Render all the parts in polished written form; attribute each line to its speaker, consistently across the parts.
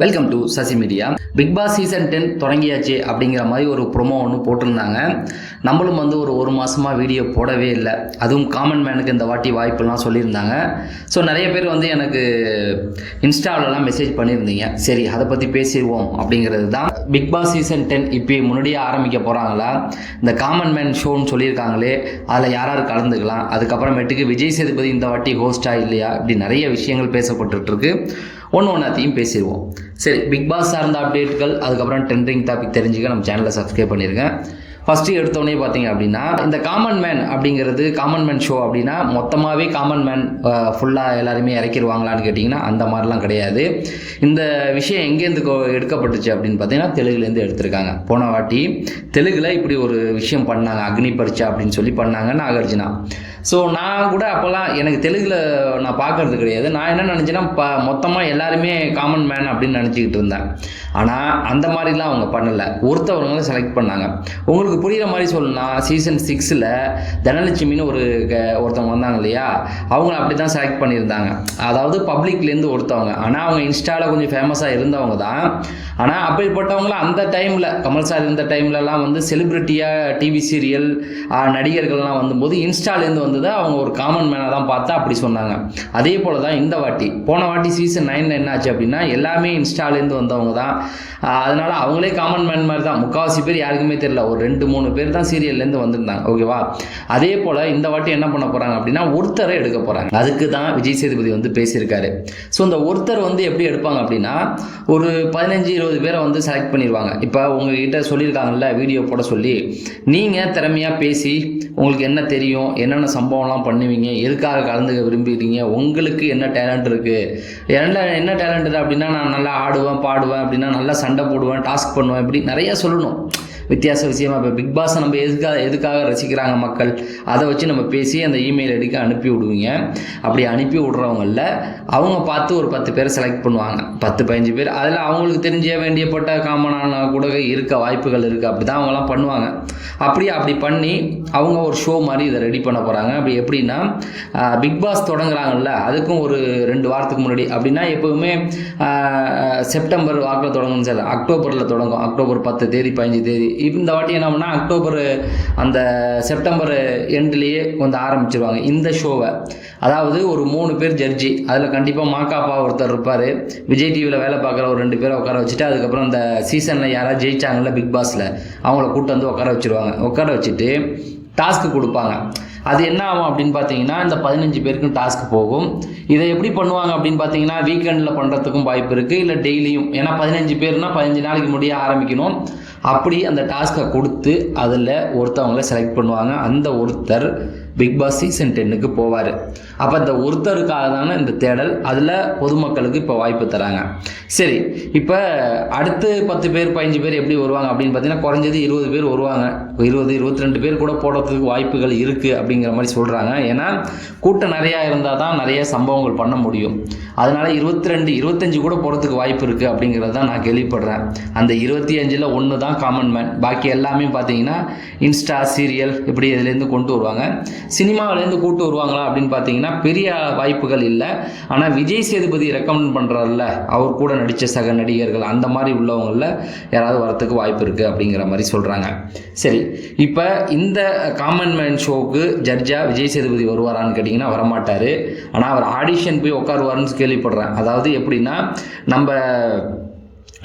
Speaker 1: Welcome to Sasi Media. Bigg Boss season 10 தொடங்கியாச்சு அப்படிங்கிற மாதிரி ஒரு ப்ரொமோ ஒன்று போட்டிருந்தாங்க. நம்மளும் ஒரு மாதமாக வீடியோ போடவே இல்லை. அதுவும் காமன் மேனுக்கு இந்த வாட்டி வாய்ப்புலாம் சொல்லியிருந்தாங்க. ஸோ நிறைய பேர் எனக்கு இன்ஸ்டாவிலலாம் மெசேஜ் பண்ணியிருந்தீங்க. சரி, அதை பற்றி பேசிடுவோம் அப்படிங்கிறது தான். பிக் பாஸ் சீசன் 10 இப்போ முன்னாடியே ஆரம்பிக்க போகிறாங்களா, இந்த காமன் மேன் ஷோன்னு சொல்லியிருக்காங்களே, அதில் யார் யார் கலந்துக்கலாம், அதுக்கப்புறமேட்டுக்கு விஜய் சேதுபதி இந்த வாட்டி ஹோஸ்டா இல்லையா, இப்படி நிறைய விஷயங்கள் பேசப்பட்டுருக்கு. ஒன்றாத்தையும் பேசிடுவோம். சரி, பிக் பாஸ் சார்ந்த அப்டேட்கள், அதுக்கப்புறம் ட்ரெண்டிங் டாபிக் தெரிஞ்சுக்க நம்ம சேனலை சப்ஸ்கிரைப் பண்ணியிருக்கேன். ஃபஸ்ட்டு எடுத்தோடனே பார்த்தீங்க அப்படின்னா, இந்த காமன் மேன் அப்படிங்கிறது, காமன் மேன் ஷோ அப்படின்னா மொத்தமாகவே காமன் மேன் ஃபுல்லாக எல்லாருமே இறக்கிடுவாங்களான்னு கேட்டிங்கன்னா அந்த மாதிரிலாம் கிடையாது. இந்த விஷயம் எங்கேருந்து எடுக்கப்பட்டுச்சு அப்படின்னு பார்த்தீங்கன்னா தெலுங்குலேருந்து எடுத்திருக்காங்க. போன வாட்டி தெலுங்கில் இப்படி ஒரு விஷயம் பண்ணாங்க, அக்னி பரீட்சா அப்படின்னு சொல்லி பண்ணாங்க நாகார்ஜுனா. ஸோ நான் கூட அப்போல்லாம் எனக்கு தெலுங்கில் நான் பார்க்கறது கிடையாது. நான் என்ன நினச்சேன்னா மொத்தமாக எல்லாருமே காமன் மேன் அப்படின்னு நினச்சிக்கிட்டு இருந்தேன். ஆனால் அந்த மாதிரிலாம் அவங்க பண்ணலை. ஒருத்தவங்களை செலக்ட் பண்ணாங்க. உங்களுக்கு புரிகிற மாதிரி சொல்லணும்னா, சீசன் 6ல் தனலட்சுமின்னு ஒருத்தவங்க வந்தாங்க இல்லையா, அவங்கள அப்படி தான் செலக்ட் பண்ணியிருந்தாங்க. அதாவது பப்ளிக்லேருந்து ஒருத்தவங்க. ஆனால் அவங்க இன்ஸ்டாவில் கொஞ்சம் ஃபேமஸாக இருந்தவங்க தான். ஆனால் அப்படிப்பட்டவங்கள அந்த டைமில், கமல் சார் இருந்த டைம்லலாம் செலிப்ரிட்டியாக டிவி சீரியல் நடிகர்கள்லாம் வந்தபோது இன்ஸ்டாலேருந்து வந்ததை அவங்க ஒரு காமன் மேனாக தான் பார்த்தா அப்படி சொன்னாங்க. அதே போல் தான் இந்த வாட்டி. போன வாட்டி சீசன் 9ல் என்னாச்சு அப்படின்னா, எல்லாமே இன்ஸ்டாலேருந்து வந்தவங்க தான். அதனால் அவங்களே காமன் மேன் மாதிரி தான். முக்கால்வாசி பேர் யாருக்குமே தெரியல. ஒரு 2-3 பேர் தான் சீரியல்லேருந்து வந்திருந்தாங்க. ஓகேவா? அதே போல் இந்த வாட்டி என்ன பண்ண போகிறாங்க அப்படின்னா, ஒருத்தரை எடுக்க போகிறாங்க. அதுக்கு தான் விஜய் சேதுபதி பேசியிருக்காரு. ஸோ இந்த ஒருத்தர் எப்படி எடுப்பாங்க அப்படின்னா, ஒரு 15-20 பேரை செலக்ட் பண்ணிடுவாங்க. இப்போ உங்ககிட்ட சொல்லியிருக்காங்கல்ல வீடியோ போட சொல்லி, நீங்கள் திறமையாக பேசி உங்களுக்கு என்ன தெரியும், என்னென்ன சம்பவம்லாம் பண்ணுவீங்க, எதுக்காக கலந்துக்க விரும்புகிறீங்க, உங்களுக்கு என்ன டேலண்ட் இருக்குது, என்ன டேலண்ட் அப்படின்னா, நான் நல்லா ஆடுவேன் பாடுவேன் அப்படின்னா, நல்லா சண்டை போடுவேன், டாஸ்க் பண்ணுவேன், இப்படி நிறையா சொல்லணும் வித்தியாச விஷயமா. இப்போ பிக் பாஸை நம்ம எதுக்காக ரசிக்கிறாங்க மக்கள், அதை வச்சு நம்ம பேசி அந்த இமெயில் ஐடிக்கு அனுப்பி விடுவீங்க. அப்படி அனுப்பி விட்றவங்களில் அவங்க பார்த்து ஒரு 10 பேரை செலக்ட் பண்ணுவாங்க. 10-15 பேர். அதில் அவங்களுக்கு தெரிஞ்ச வேண்டியப்பட்ட காமனான கூட இருக்க வாய்ப்புகள் இருக்குது. அப்படி தான் அவங்களாம் பண்ணுவாங்க. அப்படி பண்ணி அவங்க ஒரு ஷோ மாதிரி இதை ரெடி பண்ண போகிறாங்க. அப்படி எப்படின்னா, பிக் பாஸ் தொடங்குறாங்கல்ல, அதுக்கும் ஒரு 2 வாரத்துக்கு முன்னாடி அப்படின்னா, எப்போவுமே செப்டம்பர் வாக்கில் தொடங்கணும் சார், அக்டோபரில் தொடங்கும். அக்டோபர் 10 தேதி 15 தேதி. இந்த வாட்டி என்ன பண்ணால் அக்டோபர் அந்த செப்டம்பர் எண்ட்லேயே ஆரம்பிச்சிருவாங்க இந்த ஷோவை. அதாவது ஒரு 3 பேர் ஜட்ஜி, அதில் கண்டிப்பாக மாக்காப்பா ஒருத்தர் இருப்பார். விஜய் டிவியில் வேலை பார்க்குற ஒரு 2 பேரை உட்கார வச்சுட்டு, அதுக்கப்புறம் இந்த சீசனில் யாராவது ஜெயிச்சாங்கல்ல பிக் பாஸில், அவங்கள கூட்டு உட்கார வச்சுருவாங்க. உட்கார வச்சுட்டு டாஸ்க்கு கொடுப்பாங்க. அது என்ன ஆகும் அப்படின்னு பார்த்தீங்கன்னா, இந்த 15 பேருக்கும் டாஸ்க் போகும். இதை எப்படி பண்ணுவாங்க அப்படின்னு பார்த்தீங்கன்னா, வீக்கெண்டில் பண்ணுறதுக்கும் வாய்ப்பு இருக்குது, இல்லை டெய்லியும். ஏன்னா 15 பேர்னா 15 நாளைக்கு முடிய ஆரம்பிக்கணும். அப்படி அந்த டாஸ்க்கை கொடுத்து அதில் ஒருத்தவங்களை செலக்ட் பண்ணுவாங்க. அந்த ஒருத்தர் பிக் பாஸ் சீசன் 10க்கு போவார். அப்போ இந்த ஒருத்தருக்காக தானே இந்த தேடல். அதில் பொதுமக்களுக்கு இப்போ வாய்ப்பு தராங்க. சரி, இப்போ அடுத்து 10 பேர் 15 பேர் எப்படி வருவாங்க அப்படின்னு பார்த்தீங்கன்னா, குறைஞ்சது 20 பேர் வருவாங்க. 20-22 பேர் கூட போடுறதுக்கு வாய்ப்புகள் இருக்குது அப்படிங்கிற மாதிரி சொல்கிறாங்க. ஏன்னா கூட்டம் நிறையா இருந்தால் தான் நிறைய சம்பவங்கள் பண்ண முடியும். அதனால் 22-25 கூட போகிறதுக்கு வாய்ப்பு இருக்குது அப்படிங்கிறது தான் நான் கேள்விப்படுறேன். அந்த 25ல் 1 தான் காமன் மேன். பாக்கி எல்லாமே பார்த்தீங்கன்னா இன்ஸ்டா சீரியல் இப்படி இதுலேருந்து கொண்டு வருவாங்க. சினிமாவிலேருந்து கூட்டு வருவாங்களா அப்படின்னு பார்த்தீங்கன்னா பெரிய வாய்ப்புகள் இல்லை. ஆனால் விஜய் சேதுபதி ரெக்கமெண்ட் பண்ணுறாருல, அவர் கூட நடித்த சக நடிகர்கள், அந்த மாதிரி உள்ளவங்களில் யாராவது வரத்துக்கு வாய்ப்பு இருக்குது அப்படிங்கிற மாதிரி சொல்கிறாங்க. சரி, இப்போ இந்த காமன் மேன் ஷோவுக்கு ஜட்ஜாக விஜய் சேதுபதி வருவாரான்னு கேட்டிங்கன்னா வரமாட்டார். ஆனால் அவர் ஆடிஷன் போய் உட்காருவாருன்னு கேள்விப்படுறேன். அதாவது எப்படின்னா, நம்ம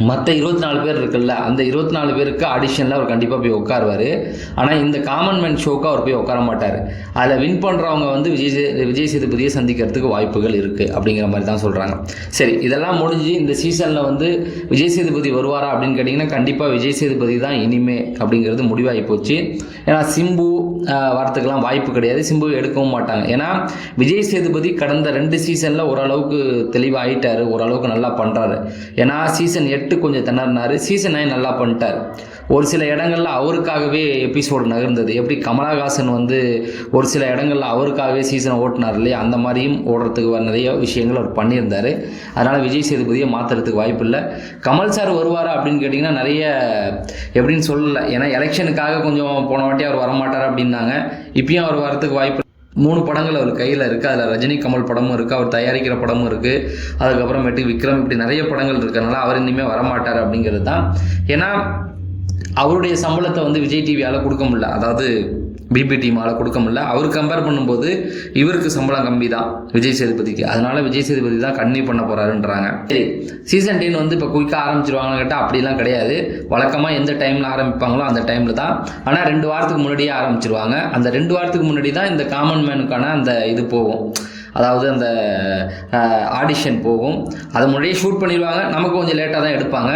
Speaker 1: மற்ற 24 பேர் இருக்குல்ல, அந்த 24 பேருக்கு ஆடிஷனில் அவர் கண்டிப்பாக போய் உட்காருவார். ஆனால் இந்த காமன் மேன் ஷோக்கு அவர் போய் உட்கார மாட்டார். அதில் வின் பண்ணுறவங்க விஜய் சேதுபதியை சந்திக்கிறதுக்கு வாய்ப்புகள் இருக்குது அப்படிங்கிற மாதிரி தான் சொல்கிறாங்க. சரி, இதெல்லாம் முடிஞ்சு இந்த சீசனில் விஜய் சேதுபதி வருவாரா அப்படின்னு கேட்டிங்கன்னா, கண்டிப்பாக விஜய் சேதுபதி தான் இனிமே அப்படிங்கிறது முடிவாகி போச்சு. ஏன்னா சிம்பு வரத்துக்கெல்லாம் வாய்ப்பு கிடையாது. சிம்பு எடுக்கவும் மாட்டாங்க. ஏன்னா விஜய் சேதுபதி கடந்த 2 சீசனில் ஓரளவுக்கு தெளிவாகிட்டார், ஓரளவுக்கு நல்லா பண்ணுறாரு. ஏன்னா சீசன் 8 கொஞ்சம் திணறினார், சீசன் 9 நல்லா பண்ணிட்டார். ஒரு சில இடங்களில் அவருக்காகவே எபிசோடு நகர்ந்தது. எப்படி கமலஹாசன் ஒரு சில இடங்களில் அவருக்காகவே சீசனை ஓட்டினார் இல்லையா, அந்த மாதிரியும் ஓடுறதுக்கு நிறைய விஷயங்கள் அவர் பண்ணியிருந்தார். அதனால் விஜய் சேதுபதியை மாற்றுறதுக்கு வாய்ப்பு இல்லை. கமல் சார் வருவாரா அப்படின்னு கேட்டிங்கன்னா நிறைய எப்படின்னு சொல்லலை. ஏன்னா எலெக்ஷனுக்காக கொஞ்சம் போன வாட்டி அவர் வரமாட்டார் அப்படின்னாங்க. இப்பயும் அவர் வரத்துக்கு வாய்ப்பு 3 படங்கள் அவர் கையில் இருக்குது. அதில் ரஜினி கமல் படமும் இருக்குது, அவர் தயாரிக்கிற படமும் இருக்குது. அதுக்கப்புறமேட்டு விக்ரம், இப்படி நிறைய படங்கள் இருக்கிறனால அவர் இனிமேல் வரமாட்டார் அப்படிங்கிறது தான். ஏன்னா அவருடைய சம்பளத்தை வந்து விஜய் டிவியால் கொடுக்க முடியல, அதாவது பிபிடிமால் கொடுக்க முடியல. அவர் கம்பேர் பண்ணும்போது இவருக்கு சம்பளம் கம்மி தான் விஜய் சேதுபதிக்கு. அதனால விஜய் சேதுபதி தான் கன்னியூ பண்ண போகிறாருன்றாங்க. சரி, சீசன் 10 வந்து இப்போ குயிக்காக ஆரம்பிச்சிருவாங்கன்னு கேட்டால் அப்படிலாம் கிடையாது. வழக்கமாக எந்த டைமில் ஆரம்பிப்பாங்களோ அந்த டைமில் தான். ஆனால் 2 வாரத்துக்கு முன்னாடியே ஆரம்பிச்சிருவாங்க. அந்த 2 வாரத்துக்கு முன்னாடி தான் இந்த காமன் மேனுக்கான அந்த இது போகும், அதாவது அந்த ஆடிஷன் போகும். அதை முன்னாடியே ஷூட் பண்ணிடுவாங்க. நமக்கு கொஞ்சம் லேட்டாக தான் எடுப்பாங்க.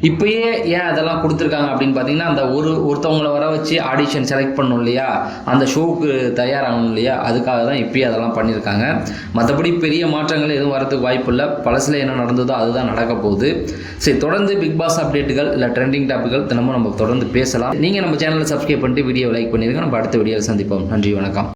Speaker 1: இப்போயே ஏன் அதெல்லாம் கொடுத்துருக்காங்க அப்படின்னு பார்த்தீங்கன்னா, அந்த ஒருத்தவங்களை வர வச்சு ஆடிஷன் செலக்ட் பண்ணணும் இல்லையா, அந்த ஷோவுக்கு தயாராகணும் இல்லையா, அதுக்காக தான் இப்போயே அதெல்லாம் பண்ணியிருக்காங்க. மற்றபடி பெரிய மாற்றங்கள் எதுவும் வரதுக்கு வாய்ப்பு இல்லை. பழசில் என்ன நடந்ததோ அதுதான் நடக்க போகுது. சரி, தொடர்ந்து பிக் பாஸ் அப்டேட்டுகள் இல்லை ட்ரெண்டிங் டாபிக்கள் தினமும் நம்ம தொடர்ந்து பேசலாம். நீங்கள் நம்ம சேனலை சப்ஸ்கிரைப் பண்ணிட்டு வீடியோ லைக் பண்ணிடுங்க. நம்ம அடுத்த வீடியோவில் சந்திப்போம். நன்றி, வணக்கம்.